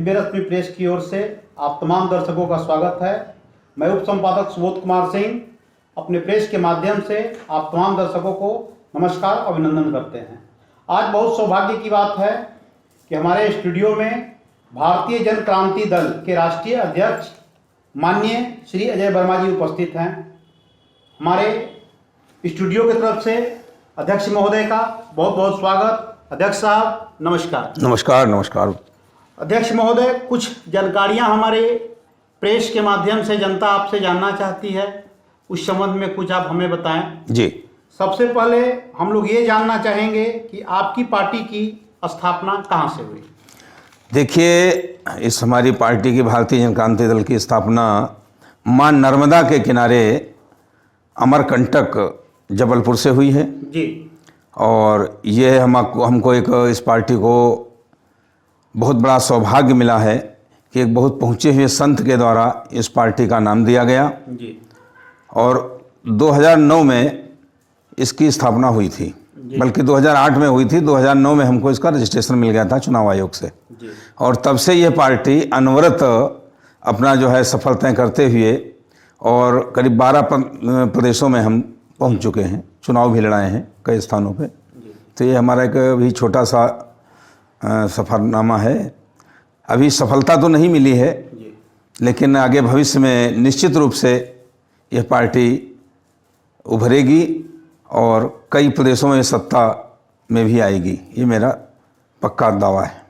दिव्य रश्मि press की ओर से आप तमाम दर्शकों का स्वागत है। मैं उप संपादक सुबोध कुमार सिंह अपने प्रेस के माध्यम से आप तमाम दर्शकों को नमस्कार अभिनंदन करते हैं। आज बहुत सौभाग्य की बात है कि हमारे स्टूडियो में भारतीय जन क्रांति दल के राष्ट्रीय अध्यक्ष माननीय श्री अजय वर्मा जी उपस्थित हैं। हमारे स्टूडियो की तरफ से अध्यक्ष महोदय का बहुत बहुत स्वागत। अध्यक्ष साहब नमस्कार। नमस्कार। नमस्कार अध्यक्ष महोदय, कुछ जानकारियां हमारे प्रेस के माध्यम से जनता आपसे जानना चाहती है, उस संबंध में कुछ आप हमें बताएं। जी, सबसे पहले हम लोग ये जानना चाहेंगे कि आपकी पार्टी की स्थापना कहां से हुई? देखिए, इस हमारी पार्टी की भारतीय जन क्रांति दल की स्थापना मां नर्मदा के किनारे अमरकंटक जबलपुर से हुई है जी। और ये हमको एक इस पार्टी को बहुत बड़ा सौभाग्य मिला है कि एक बहुत पहुँचे हुए संत के द्वारा इस पार्टी का नाम दिया गया जी। और 2009 में इसकी स्थापना हुई थी, बल्कि 2008 में हुई थी। 2009 में हमको इसका रजिस्ट्रेशन मिल गया था चुनाव आयोग से जी। और तब से ये पार्टी अनवरत अपना जो है सफलताएं करते हुए और करीब 12 प्रदेशों में हम पहुंच चुके हैं, चुनाव भी लड़ाए हैं कई स्थानों पे। तो ये हमारा एक भी छोटा सा सफ़रनामा है। अभी सफलता तो नहीं मिली है, लेकिन आगे भविष्य में निश्चित रूप से यह पार्टी उभरेगी और कई प्रदेशों में सत्ता में भी आएगी, ये मेरा पक्का दावा है।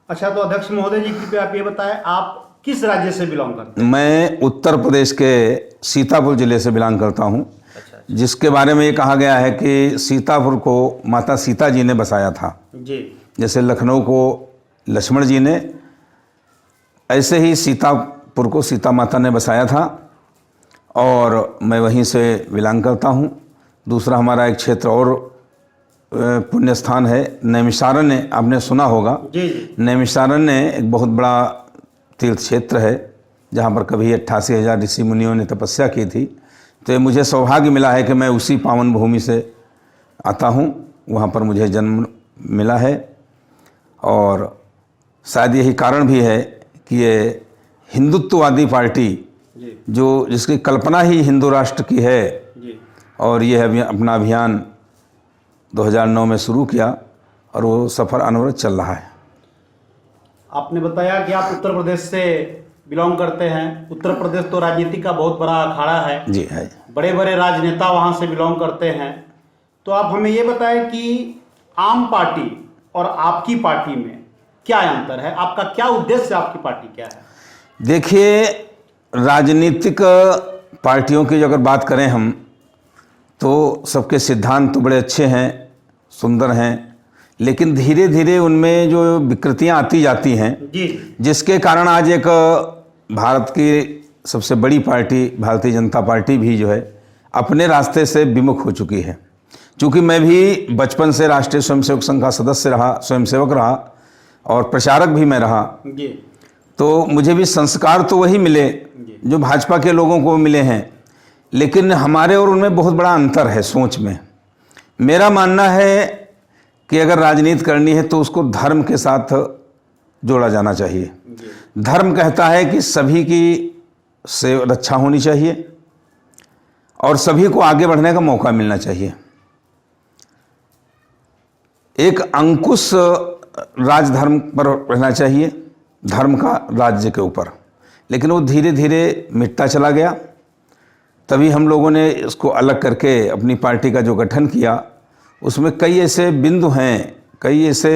अच्छा, तो अध्यक्ष महोदय जी कृपया आप ये बताएं, आप किस राज्य से बिलोंग करते हैं? मैं उत्तर प्रदेश के सीतापुर जिले से बिलोंग करता हूँ। अच्छा। जिसके बारे में ये कहा गया है कि सीतापुर को माता सीता जी ने बसाया था। जी। जैसे लखनऊ को लक्ष्मण जी ने, ऐसे ही सीतापुर को सीता माता ने बसाया था और मैं वहीं से बिलोंग करता हूँ। दूसरा हमारा एक क्षेत्र और पुण्य स्थान है नैमिषारण्य, आपने सुना होगा। जी। नैमिषारण्य एक बहुत बड़ा तीर्थ क्षेत्र है जहाँ पर कभी 88,000 ऋषि मुनियों ने तपस्या की थी। तो ये मुझे सौभाग्य मिला है कि मैं उसी पावन भूमि से आता हूँ, वहाँ पर मुझे जन्म मिला है और शायद यही कारण भी है कि ये हिंदुत्ववादी पार्टी जो जिसकी कल्पना ही हिंदू राष्ट्र की है और ये अपना अभियान 2009 में शुरू किया और वो सफ़र अनवरत चल रहा है। आपने बताया कि आप उत्तर प्रदेश से बिलोंग करते हैं। उत्तर प्रदेश तो राजनीति का बहुत बड़ा अखाड़ा है। जी है। बड़े बड़े राजनेता वहाँ से बिलोंग करते हैं। तो आप हमें ये बताएं कि आम पार्टी और आपकी पार्टी में क्या अंतर है? आपका क्या उद्देश्य, आपकी पार्टी क्या है? देखिए, राजनीतिक पार्टियों की अगर बात करें हम, तो सबके सिद्धांत तो बड़े अच्छे हैं, सुंदर हैं, लेकिन धीरे धीरे उनमें जो विकृतियां आती जाती हैं जी, जिसके कारण आज एक भारत की सबसे बड़ी पार्टी भारतीय जनता पार्टी भी जो है अपने रास्ते से विमुख हो चुकी है। चूँकि मैं भी बचपन से राष्ट्रीय स्वयंसेवक संघ का सदस्य रहा, स्वयंसेवक रहा और प्रचारक भी मैं रहा, तो मुझे भी संस्कार तो वही मिले जो भाजपा के लोगों को मिले हैं, लेकिन हमारे और उनमें बहुत बड़ा अंतर है सोच में। मेरा मानना है कि अगर राजनीति करनी है तो उसको धर्म के साथ जोड़ा जाना चाहिए। धर्म कहता है कि सभी की से रक्षा होनी चाहिए और सभी को आगे बढ़ने का मौका मिलना चाहिए। एक अंकुश राजधर्म पर रहना चाहिए, धर्म का राज्य के ऊपर, लेकिन वो धीरे धीरे मिटता चला गया। तभी हम लोगों ने इसको अलग करके अपनी पार्टी का जो गठन किया, उसमें कई ऐसे बिंदु हैं, कई ऐसे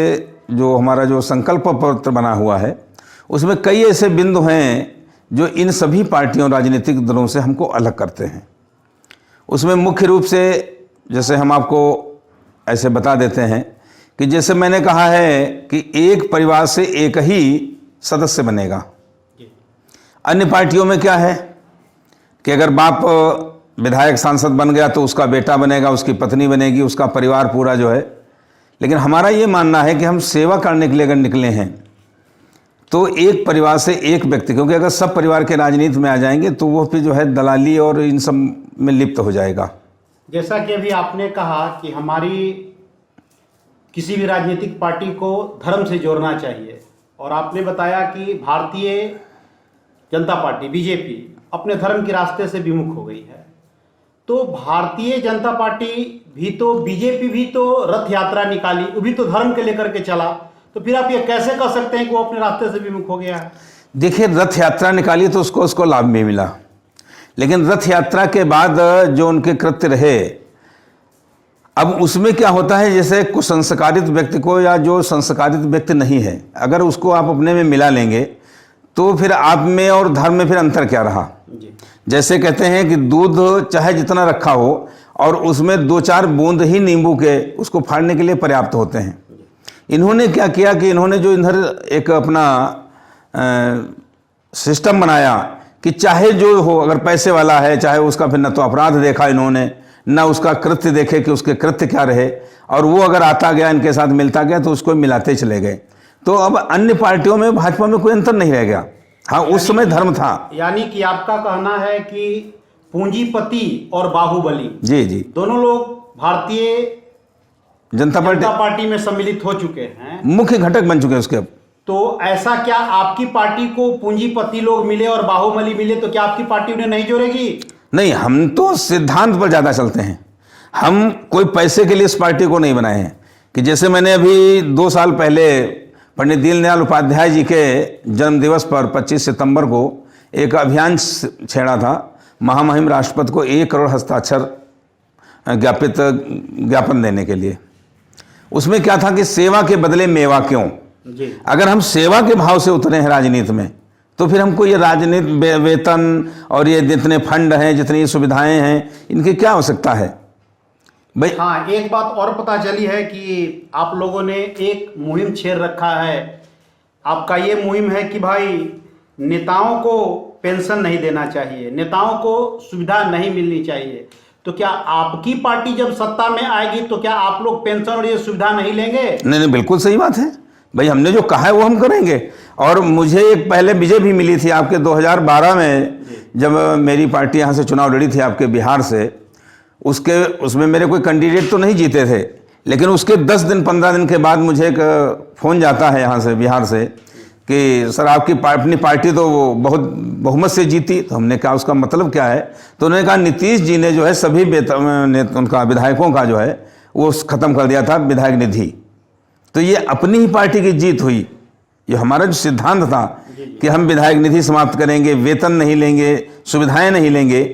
जो हमारा जो संकल्प पत्र बना हुआ है उसमें कई ऐसे बिंदु हैं जो इन सभी पार्टियों राजनीतिक दलों से हमको अलग करते हैं। उसमें मुख्य रूप से जैसे हम आपको ऐसे बता देते हैं कि जैसे मैंने कहा है कि एक परिवार से एक ही सदस्य बनेगा। अन्य पार्टियों में क्या है कि अगर बाप विधायक सांसद बन गया तो उसका बेटा बनेगा, उसकी पत्नी बनेगी, उसका परिवार पूरा जो है। लेकिन हमारा ये मानना है कि हम सेवा करने के लिए अगर निकले हैं तो एक परिवार से एक व्यक्ति, क्योंकि अगर सब परिवार के राजनीति में आ जाएंगे तो वो फिर जो है दलाली और इन सब में लिप्त हो जाएगा। जैसा कि अभी आपने कहा कि हमारी किसी भी राजनीतिक पार्टी को धर्म से जोड़ना चाहिए और आपने बताया कि भारतीय जनता पार्टी बीजेपी अपने धर्म के रास्ते से विमुख हो गई है, तो भारतीय जनता पार्टी भी तो, बीजेपी भी तो रथ यात्रा निकाली, वो भी तो धर्म के लेकर के चला, तो फिर आप ये कैसे कह सकते हैं कि वो अपने रास्ते से विमुख हो गया है? देखिए, रथ यात्रा निकाली तो उसको लाभ भी मिला, लेकिन रथ यात्रा के बाद जो उनके कृत्य रहे, अब उसमें क्या होता है, जैसे कुसंस्कारित व्यक्ति को या जो संस्कारित व्यक्ति नहीं है, अगर उसको आप अपने में मिला लेंगे तो फिर आप में और धर्म में फिर अंतर क्या रहा? जैसे कहते हैं कि दूध चाहे जितना रखा हो और उसमें 2-4 बूंद ही नींबू के उसको फाड़ने के लिए पर्याप्त होते हैं। इन्होंने क्या किया कि इन्होंने जो इधर एक अपना सिस्टम बनाया कि चाहे जो हो, अगर पैसे वाला है, चाहे उसका फिर न तो अपराध देखा इन्होंने, न उसका कृत्य देखे कि उसके कृत्य क्या रहे, और वो अगर आता गया इनके साथ मिलता गया तो उसको मिलाते चले गए। तो अब अन्य पार्टियों में, भाजपा में कोई अंतर नहीं रह गया। हाँ, उस समय धर्म था। यानी कि आपका कहना है कि पूंजीपति और बाहुबली जी दोनों लोग भारतीय जनता पार्टी में सम्मिलित हो चुके हैं, मुख्य घटक बन चुके हैं उसके। अब तो ऐसा क्या आपकी पार्टी को पूंजीपति लोग मिले और बाहुबली मिले तो क्या आपकी पार्टी उन्हें नहीं जोड़ेगी? नहीं, हम तो सिद्धांत पर ज़्यादा चलते हैं। हम कोई पैसे के लिए इस पार्टी को नहीं बनाए हैं। कि जैसे मैंने अभी 2 साल पहले पंडित दीनदयाल उपाध्याय जी के जन्मदिवस पर 25 सितंबर को एक अभियान छेड़ा था, महामहिम राष्ट्रपति को 1 करोड़ हस्ताक्षर ज्ञापन देने के लिए। उसमें क्या था कि सेवा के बदले मेवा क्यों? अगर हम सेवा के भाव से उतरे हैं राजनीति में, तो फिर हमको ये राजनीति, वेतन और ये जितने फंड हैं, जितनी सुविधाएं हैं, इनकी क्या आवश्यकता है भाई? हाँ, एक बात और पता चली है कि आप लोगों ने एक मुहिम छेड़ रखा है। आपका ये मुहिम है कि भाई नेताओं को पेंशन नहीं देना चाहिए, नेताओं को सुविधा नहीं मिलनी चाहिए। तो क्या आपकी पार्टी जब सत्ता में आएगी तो क्या आप लोग पेंशन और ये सुविधा नहीं लेंगे? नहीं, बिल्कुल सही बात है भाई, हमने जो कहा है वो हम करेंगे। और मुझे एक पहले विजय भी मिली थी आपके 2012 में, जब मेरी पार्टी यहाँ से चुनाव लड़ी थी आपके बिहार से। उसमें मेरे कोई कैंडिडेट तो नहीं जीते थे, लेकिन उसके 10 दिन 15 दिन के बाद मुझे एक फ़ोन जाता है यहाँ से, बिहार से, कि सर आपकी अपनी पार्टी तो वो बहुत बहुमत से जीती। तो हमने कहा उसका मतलब क्या है? तो उन्होंने कहा नीतीश जी ने जो है सभी उनका विधायकों का जो है वो ख़त्म कर दिया था, विधायक निधि। तो ये अपनी ही पार्टी की जीत हुई। ये हमारा जो सिद्धांत था कि हम विधायक निधि समाप्त करेंगे, वेतन नहीं लेंगे, सुविधाएं नहीं लेंगे,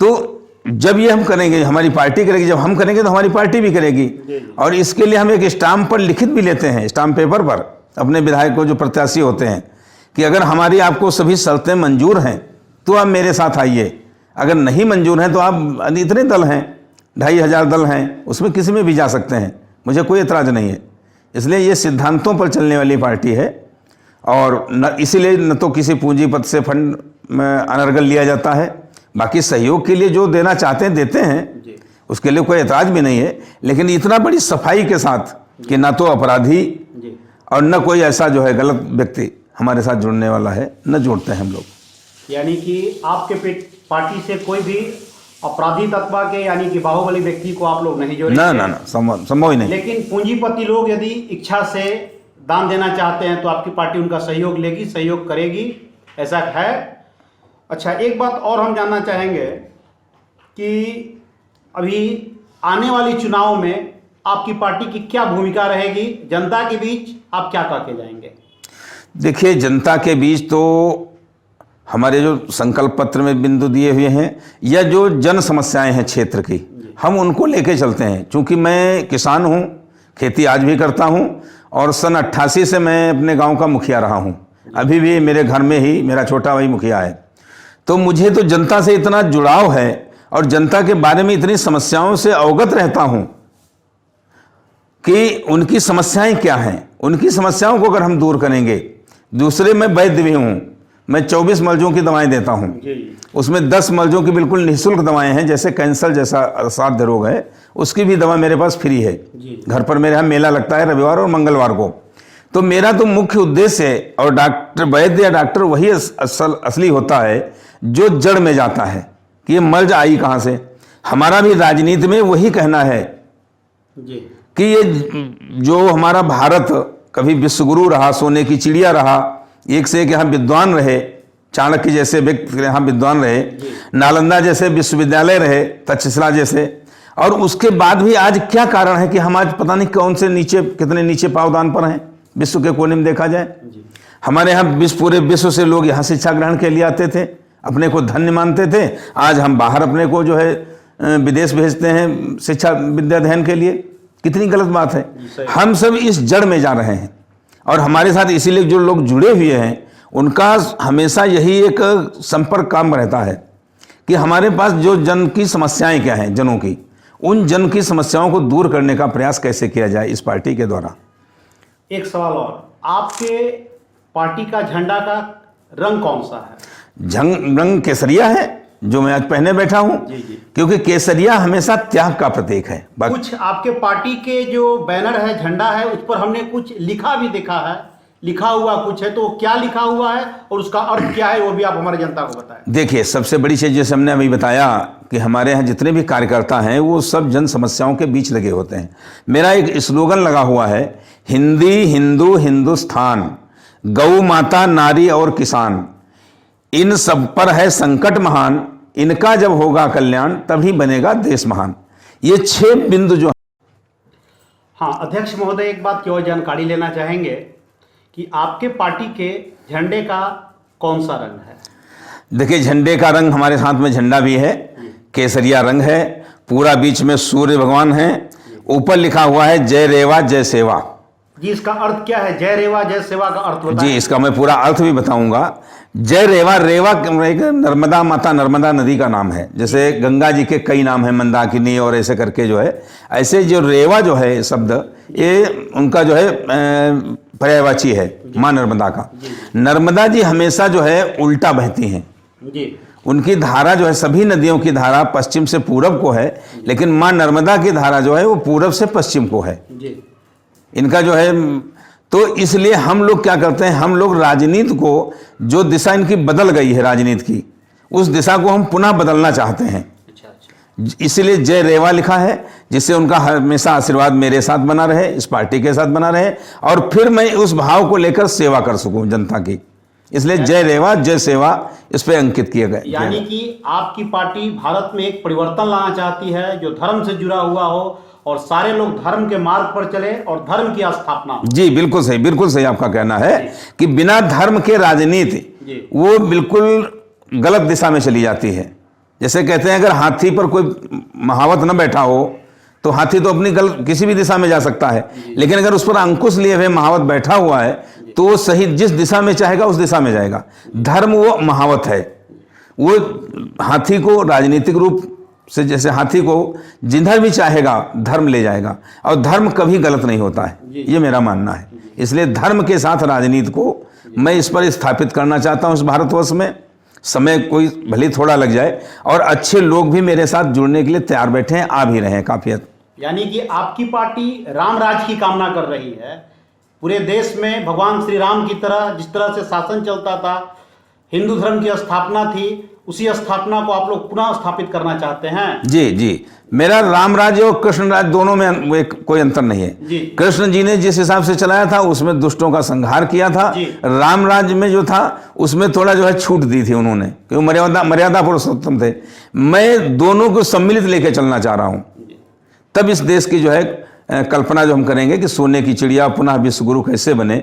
तो जब ये हम करेंगे, हमारी पार्टी करेगी, जब हम करेंगे तो हमारी पार्टी भी करेगी। और इसके लिए हम एक स्टाम्प पर लिखित भी लेते हैं, स्टाम्प पेपर पर, अपने विधायक को जो प्रत्याशी होते हैं, कि अगर हमारी आपको सभी शर्तें मंजूर हैं तो आप मेरे साथ आइए, अगर नहीं मंजूर हैं तो आप, इतने दल हैं, 2500 दल हैं, उसमें किसी में भी जा सकते हैं, मुझे कोई एतराज़ नहीं है। इसलिए ये सिद्धांतों पर चलने वाली पार्टी है। और न इसीलिए न तो किसी पूंजीपति से फंड में अनर्गल लिया जाता है, बाकी सहयोग के लिए जो देना चाहते हैं देते हैं, उसके लिए कोई एतराज़ भी नहीं है। लेकिन इतना बड़ी सफाई के साथ कि ना तो अपराधी और न कोई ऐसा जो है गलत व्यक्ति हमारे साथ जुड़ने वाला है, न जोड़ते हैं हम लोग। यानी कि आपके पार्टी से कोई भी अपराधी तत्व के, यानी कि बाहुबली व्यक्ति को आप लोग नहीं जोड़ेंगे? ना, संभव ही नहीं। लेकिन पूंजीपति लोग यदि इच्छा से दान देना चाहते हैं तो आपकी पार्टी उनका सहयोग लेगी, सहयोग करेगी, ऐसा है? अच्छा, एक बात और हम जानना चाहेंगे कि अभी आने वाली चुनाव में आपकी पार्टी की क्या भूमिका रहेगी? जनता के बीच आप क्या कह के जाएंगे? देखिए, जनता के बीच तो हमारे जो संकल्प पत्र में बिंदु दिए हुए हैं, या जो जन समस्याएं हैं क्षेत्र की, हम उनको लेके चलते हैं। चूँकि मैं किसान हूँ, खेती आज भी करता हूँ, और सन 88 से मैं अपने गांव का मुखिया रहा हूँ। अभी भी मेरे घर में ही मेरा छोटा भाई मुखिया है। तो मुझे तो जनता से इतना जुड़ाव है और जनता के बारे में इतनी समस्याओं से अवगत रहता हूँ कि उनकी समस्याएं क्या हैं। उनकी समस्याओं को अगर हम दूर करेंगे, दूसरे मैं वैद्य भी हूँ, मैं 24 मर्जों की दवाएं देता हूँ, उसमें 10 मर्जों की बिल्कुल निःशुल्क दवाएं हैं। जैसे कैंसर जैसा असाध्य रोग है, उसकी भी दवा मेरे पास फ्री है। घर पर मेरे यहाँ मेला लगता है रविवार और मंगलवार को। तो मेरा तो मुख्य उद्देश्य है, और डॉक्टर, वैद्य या डॉक्टर वही असली होता है जो जड़ में जाता है कि ये मर्ज आई कहाँ से। हमारा भी राजनीति में वही कहना है कि ये जो हमारा भारत कभी विश्वगुरु रहा, सोने की चिड़िया रहा, एक से एक यहाँ विद्वान रहे, चाणक्य जैसे व्यक्ति यहाँ विद्वान रहे, नालंदा जैसे विश्वविद्यालय रहे, तक्षशिला जैसे। और उसके बाद भी आज क्या कारण है कि हम आज पता नहीं कौन से नीचे, कितने नीचे पावदान पर हैं विश्व के कोने में देखा जाए। हमारे यहाँ पूरे विश्व से लोग यहाँ शिक्षा ग्रहण के लिए आते थे, अपने को धन्य मानते थे। आज हम बाहर अपने को जो है विदेश भेजते हैं शिक्षा विद्या अध्ययन के लिए। कितनी गलत बात है। हम सब इस जड़ में जा रहे हैं और हमारे साथ इसीलिए जो लोग जुड़े हुए हैं उनका हमेशा यही एक संपर्क काम रहता है कि हमारे पास जो जन की समस्याएं क्या हैं, जनों की, उन जन की समस्याओं को दूर करने का प्रयास कैसे किया जाए इस पार्टी के द्वारा। एक सवाल और, आपके पार्टी का झंडा का रंग कौन सा है? रंग केसरिया है, जो मैं आज पहने बैठा हूं, क्योंकि केसरिया हमेशा त्याग का प्रतीक है। कुछ आपके पार्टी के जो बैनर है, झंडा है, उस पर हमने कुछ लिखा भी देखा है, लिखा हुआ कुछ है, तो क्या लिखा हुआ है और उसका अर्थ क्या है वो भी आप हमारे जनता को बताएं। देखिए, सबसे बड़ी चीज जैसे हमने अभी बताया कि हमारे यहाँ जितने भी कार्यकर्ता हैं वो सब जन समस्याओं के बीच लगे होते हैं। मेरा एक स्लोगन लगा हुआ है, हिंदी हिंदू हिंदुस्तान, गौ माता नारी और किसान, इन सब पर है संकट महान, इनका जब होगा कल्याण तभी बनेगा देश महान। ये 6 बिंदु जो। हाँ अध्यक्ष महोदय, एक बात की और जानकारी लेना चाहेंगे कि आपके पार्टी के झंडे का कौन सा रंग है? देखिए, झंडे का रंग, हमारे साथ में झंडा भी है, केसरिया रंग है, पूरा बीच में सूर्य भगवान है, ऊपर लिखा हुआ है जय रेवा जय सेवा। जी, इसका अर्थ क्या है? जय रेवा जय सेवा का अर्थ बताएं। जी, इसका मैं पूरा अर्थ भी बताऊंगा। जय रेवा, रेवा एक नर्मदा माता, नर्मदा नदी का नाम है। जैसे गंगा जी के कई नाम हैं, मंदाकिनी और ऐसे करके जो है, ऐसे जो रेवा जो है शब्द, ये उनका जो है पर्यायवाची है माँ नर्मदा का। नर्मदा जी हमेशा जो है उल्टा बहती हैं जी। उनकी उनकी धारा जो है, सभी नदियों की धारा पश्चिम से पूरब को है, लेकिन माँ नर्मदा की धारा जो है वो पूरब से पश्चिम को है। जी। इनका जो है, तो इसलिए हम लोग क्या करते हैं, हम लोग राजनीति को, जो दिशा इनकी बदल गई है राजनीति की, उस दिशा को हम पुनः बदलना चाहते हैं। इसलिए जय रेवा लिखा है, जिससे उनका हमेशा आशीर्वाद मेरे साथ बना रहे, इस पार्टी के साथ बना रहे, और फिर मैं उस भाव को लेकर सेवा कर सकूं जनता की। इसलिए जय रेवा जय सेवा इस पे अंकित किया गया। यानी कि आपकी पार्टी भारत में एक परिवर्तन लाना चाहती है जो धर्म से जुड़ा हुआ हो और सारे लोग धर्म के मार्ग पर चले और धर्म की स्थापना। जी, बिल्कुल सही आपका कहना है कि बिना धर्म के राजनीति वो बिल्कुल गलत दिशा में चली जाती है। जैसे कहते हैं, अगर हाथी पर कोई महावत न बैठा हो तो हाथी तो अपनी किसी भी दिशा में जा सकता है, लेकिन अगर उस पर अंकुश लिए हुए महावत बैठा हुआ है तो वो सही जिस दिशा में चाहेगा उस दिशा में जाएगा। धर्म वो महावत है, वो हाथी को राजनीतिक रूप से, जैसे हाथी को जिधर भी चाहेगा धर्म ले जाएगा, और धर्म कभी गलत नहीं होता है, ये मेरा मानना है। इसलिए धर्म के साथ राजनीति को मैं इस पर स्थापित करना चाहता हूँ इस भारतवर्ष में। समय कोई भले थोड़ा लग जाए, और अच्छे लोग भी मेरे साथ जुड़ने के लिए तैयार बैठे हैं, आ भी रहे हैं काफी हद। यानी कि आपकी पार्टी राम राज की कामना कर रही है। पूरे देश में भगवान श्री राम की तरह जिस तरह से शासन चलता था, हिंदू धर्म की स्थापना थी, उसी स्थापना को आप लोग पुनः स्थापित करना चाहते हैं। जी जी, मेरा राम राज्य और कृष्ण राज्य दोनों में कोई अंतर नहीं है जी। कृष्ण जी ने जिस हिसाब से चलाया था उसमें दुष्टों का संहार किया था। राम राज्य में जो था उसमें थोड़ा जो है छूट दी थी उन्होंने, क्योंकि मर्यादा पुरुषोत्तम थे। मैं दोनों को सम्मिलित लेके चलना चाह रहा हूं, तब इस देश की जो है कल्पना जो हम करेंगे कि सोने की चिड़िया पुनः विश्वगुरु कैसे बने,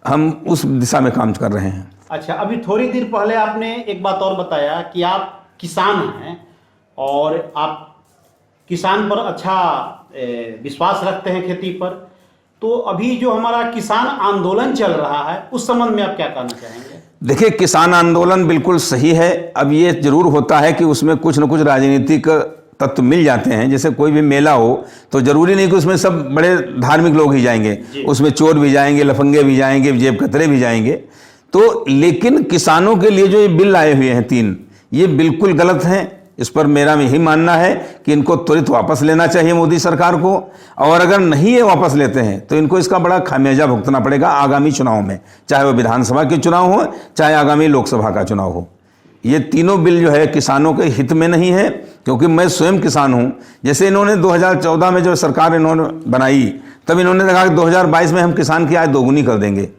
हम उस दिशा में काम कर रहे हैं। अच्छा, अभी थोड़ी देर पहले आपने एक बात और बताया कि आप किसान हैं और आप किसान पर अच्छा विश्वास रखते हैं, खेती पर। तो अभी जो हमारा किसान आंदोलन चल रहा है उस संबंध में आप क्या कहना चाहेंगे? देखिए, किसान आंदोलन बिल्कुल सही है। अब ये जरूर होता है कि उसमें कुछ न कुछ राजनीतिक तत्व मिल जाते हैं। जैसे कोई भी मेला हो तो जरूरी नहीं कि उसमें सब बड़े धार्मिक लोग ही जाएंगे, उसमें चोर भी जाएंगे, लफंगे भी जाएंगे, जेब कतरे भी जाएंगे। तो लेकिन किसानों के लिए जो ये बिल आए हुए हैं 3, ये बिल्कुल गलत हैं। इस पर मेरा यही मानना है कि इनको त्वरित वापस लेना चाहिए मोदी सरकार को, और अगर नहीं ये वापस लेते हैं तो इनको इसका बड़ा खामियाजा भुगतना पड़ेगा आगामी चुनाव में, चाहे वो विधानसभा के चुनाव हो चाहे आगामी लोकसभा का चुनाव हो। ये तीनों बिल जो है किसानों के हित में नहीं है, क्योंकि मैं स्वयं किसान हूँ। जैसे इन्होंने 2014 में जो सरकार इन्होंने बनाई तब इन्होंने कहा कि 2022 में हम किसान की आय दोगुनी कर देंगे।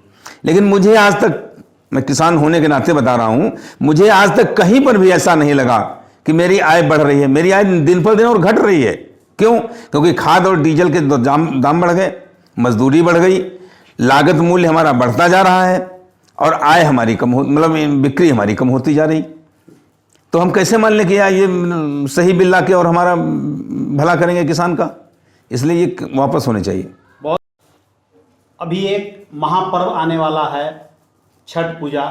लेकिन मुझे आज तक, मैं किसान होने के नाते बता रहा हूँ, मुझे आज तक कहीं पर भी ऐसा नहीं लगा कि मेरी आय बढ़ रही है। मेरी आय दिन पर दिन और घट रही है। क्यों? क्योंकि खाद और डीजल के दाम बढ़ गए, मजदूरी बढ़ गई, लागत मूल्य हमारा बढ़ता जा रहा है और आय हमारी कम हो, मतलब बिक्री हमारी कम होती जा रही। तो हम कैसे मान लें कि यार ये सही बिल ला के और हमारा भला करेंगे किसान का? इसलिए ये वापस होने चाहिए। बहुत अभी एक महापर्व आने वाला है, छठ पूजा,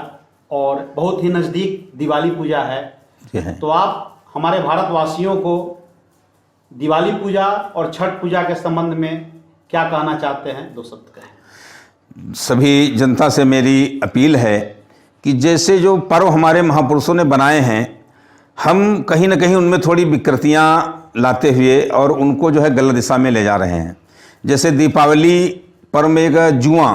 और बहुत ही नज़दीक दिवाली पूजा है। तो आप हमारे भारतवासियों को दिवाली पूजा और छठ पूजा के संबंध में क्या कहना चाहते हैं? 2 शब्द कहें। सभी जनता से मेरी अपील है कि जैसे जो पर्व हमारे महापुरुषों ने बनाए हैं, हम कहीं ना कहीं उनमें थोड़ी विकृतियां लाते हुए और उनको जो है गलत दिशा में ले जा रहे हैं। जैसे दीपावली पर्व में एक जुआ,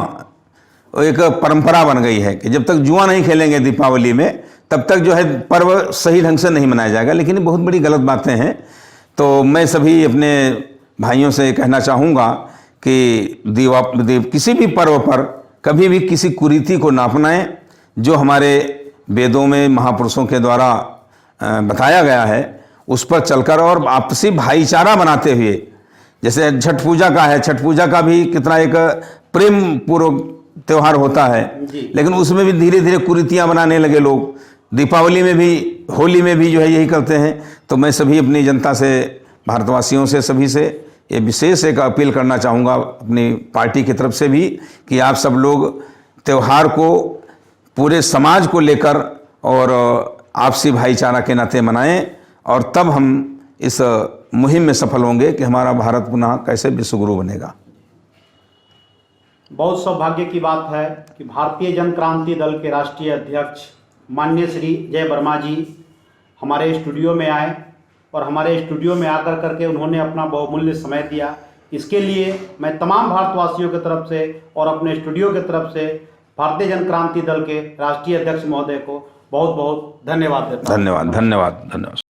एक परंपरा बन गई है कि जब तक जुआ नहीं खेलेंगे दीपावली में, तब तक जो है पर्व सही ढंग से नहीं मनाया जाएगा। लेकिन ये बहुत बड़ी गलत बातें हैं। तो मैं सभी अपने भाइयों से कहना चाहूँगा कि किसी भी पर्व पर कभी भी किसी कुरीति को ना अपनाएं। जो हमारे वेदों में महापुरुषों के द्वारा बताया गया है उस पर चलकर और आपसी भाईचारा बनाते हुए, जैसे छठ पूजा का है, छठ पूजा का भी कितना एक प्रेम पूर्वक त्यौहार होता है, लेकिन उसमें भी धीरे धीरे कुरीतियाँ बनाने लगे लोग। दीपावली में भी, होली में भी जो है यही करते हैं। तो मैं सभी अपनी जनता से, भारतवासियों से, सभी से ये विशेष एक अपील करना चाहूँगा, अपनी पार्टी की तरफ से भी, कि आप सब लोग त्यौहार को पूरे समाज को लेकर और आपसी भाईचारा के नाते मनाएं, और तब हम इस मुहिम में सफल होंगे कि हमारा भारत पुनः कैसे विश्वगुरु बनेगा। बहुत सौभाग्य की बात है कि भारतीय जन क्रांति दल के राष्ट्रीय अध्यक्ष माननीय श्री जय वर्मा जी हमारे स्टूडियो में आए और हमारे स्टूडियो में आकर करके उन्होंने अपना बहुमूल्य समय दिया। इसके लिए मैं तमाम भारतवासियों की तरफ से और अपने स्टूडियो की तरफ से भारतीय जन क्रांति दल के राष्ट्रीय अध्यक्ष महोदय को बहुत बहुत धन्यवाद देता हूं। धन्यवाद।